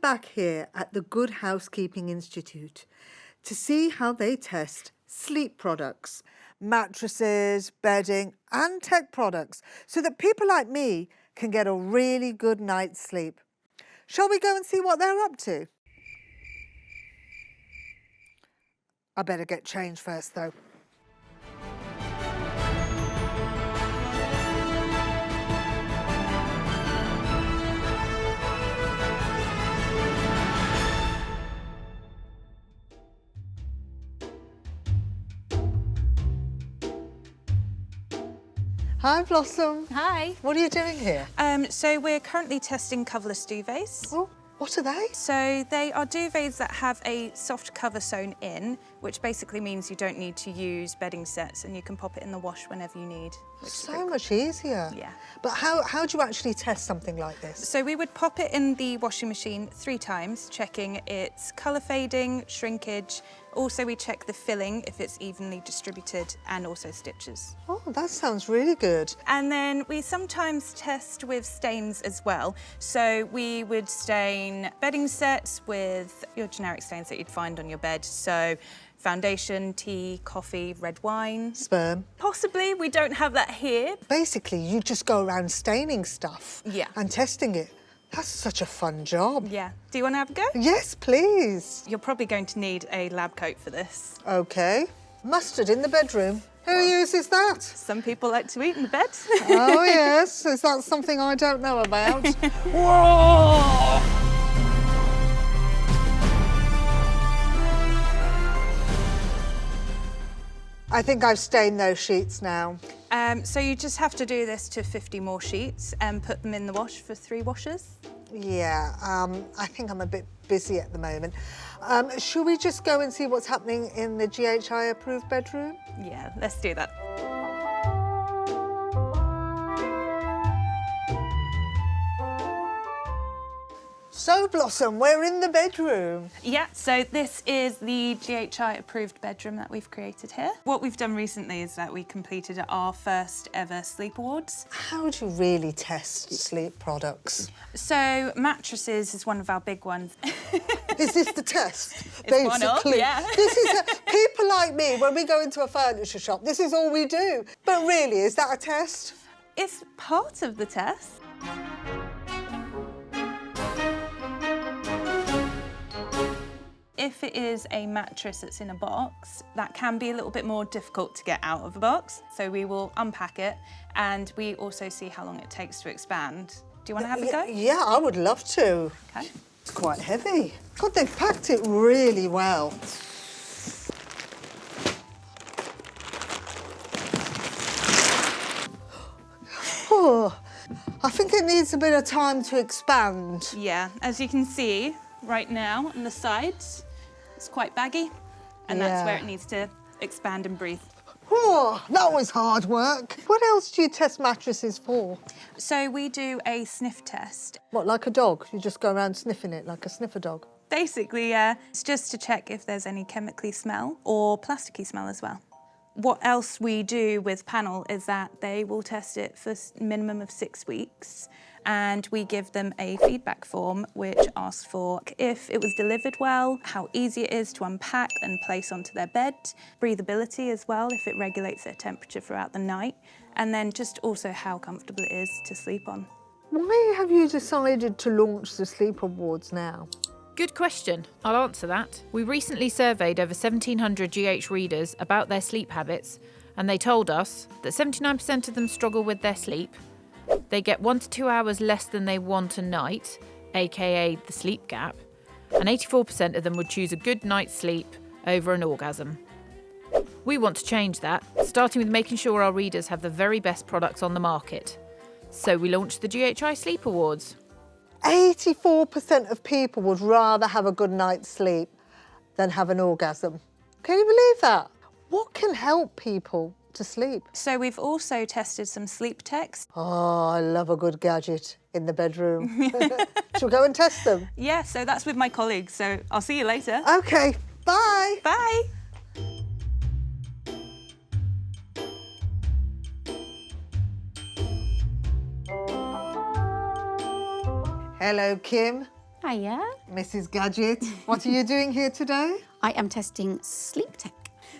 back here at the Good Housekeeping Institute to see how they test sleep products, mattresses, bedding and tech products so that people like me can get a really good night's sleep. Shall we go and see what they're up to? I better get changed first though. Hi Blossom. Hi. What are you doing here? So we're currently testing coverless duvets. Oh, what are they? So they are duvets that have a soft cover sewn in, which basically means you don't need to use bedding sets and you can pop it in the wash whenever you need. So much easier. Yeah. But how do you actually test something like this? So we would pop it in the washing machine 3 times, checking its colour fading, shrinkage. Also, we check the filling, if it's evenly distributed, and also stitches. Oh, that sounds really good. And then we sometimes test with stains as well. So we would stain bedding sets with your generic stains that you'd find on your bed. So foundation, tea, coffee, red wine. Sperm. Possibly, we don't have that here. Basically, you just go around staining stuff. Yeah. And testing it. That's such a fun job. Yeah. Do you want to have a go? Yes, please. You're probably going to need a lab coat for this. OK. Mustard in the bedroom. Who uses that? Some people like to eat in the bed. Oh, yes. Is that something I don't know about? Whoa! I think I've stained those sheets now. So you just have to do this to 50 more sheets and put them in the wash for 3 washes. Yeah, I think I'm a bit busy at the moment. Should we just go and see what's happening in the GHI approved bedroom? Yeah, let's do that. So, Blossom, we're in the bedroom. Yeah, so this is the GHI approved bedroom that we've created here. What we've done recently is that we completed our first ever sleep awards. How do you really test sleep products? So mattresses is one of our big ones. Is this the test? It's one of, yeah. This is people like me, when we go into a furniture shop, this is all we do. But really, is that a test? It's part of the test. If it is a mattress that's in a box, that can be a little bit more difficult to get out of the box. So we will unpack it and we also see how long it takes to expand. Do you want to have a go? Yeah, I would love to. Okay. It's quite heavy. God, they've packed it really well. Oh, I think it needs a bit of time to expand. Yeah, as you can see right now on the sides, it's quite baggy and that's where it needs to expand and breathe. Oh, that was hard work. What else do you test mattresses for? So we do a sniff test. What, like a dog? You just go around sniffing it like a sniffer dog? Basically, yeah. It's just to check if there's any chemically smell or plasticky smell as well. What else we do with panel is that they will test it for a minimum of 6 weeks and we give them a feedback form which asks for if it was delivered well, how easy it is to unpack and place onto their bed, breathability as well, if it regulates their temperature throughout the night, and then just also how comfortable it is to sleep on. Why have you decided to launch the Sleep Awards now? Good question. I'll answer that. We recently surveyed over 1,700 GH readers about their sleep habits, and they told us that 79% of them struggle with their sleep. They get 1 to 2 hours less than they want a night, aka the sleep gap, and 84% of them would choose a good night's sleep over an orgasm. We want to change that, starting with making sure our readers have the very best products on the market. So we launched the GHI Sleep Awards. 84% of people would rather have a good night's sleep than have an orgasm. Can you believe that? What can help people to sleep? So we've also tested some sleep techs. Oh, I love a good gadget in the bedroom. Shall we go and test them? Yeah, so that's with my colleagues, so I'll see you later. OK, bye. Bye. Hello, Kim. Hiya. Mrs. Gadget, what are you doing here today? I am testing sleep tech.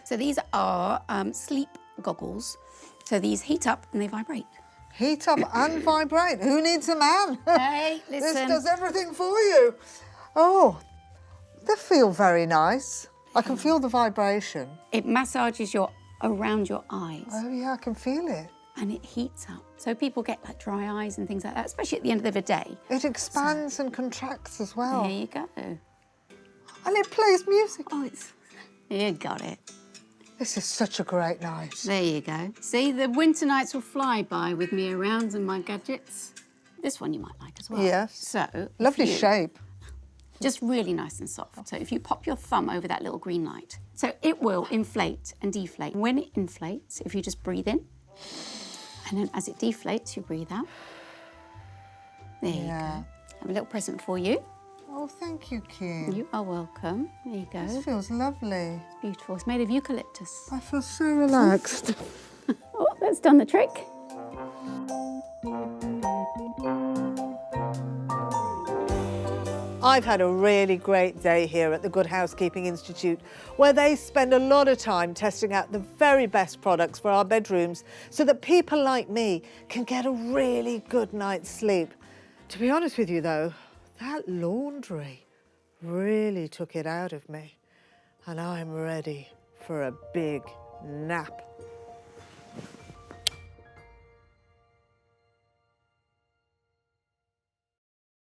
So these are sleep goggles. So these heat up and they vibrate. Heat up and vibrate. Who needs a man? Hey, This listen. does everything for you. Oh, they feel very nice. I can feel the vibration. It massages around your eyes Oh yeah, I can feel it. and it heats up. So people get like dry eyes and things like that, especially at the end of the day. It expands and contracts as well. There you go. And it plays music. Oh, you got it. This is such a great night. There you go. See, the winter nights will fly by with me around and my gadgets. This one you might like as well. Yes. So, Lovely if you- shape. Just really nice and soft. So if you pop your thumb over that little green light, so it will inflate and deflate. When it inflates, if you just breathe in, and then as it deflates, you breathe out. There you go. Have a little present for you. Oh, thank you, Kim. You are welcome. There you go. This feels lovely. It's beautiful. It's made of eucalyptus. I feel so relaxed. Oh, that's done the trick. I've had a really great day here at the Good Housekeeping Institute, where they spend a lot of time testing out the very best products for our bedrooms so that people like me can get a really good night's sleep. To be honest with you though, that laundry really took it out of me, and I'm ready for a big nap.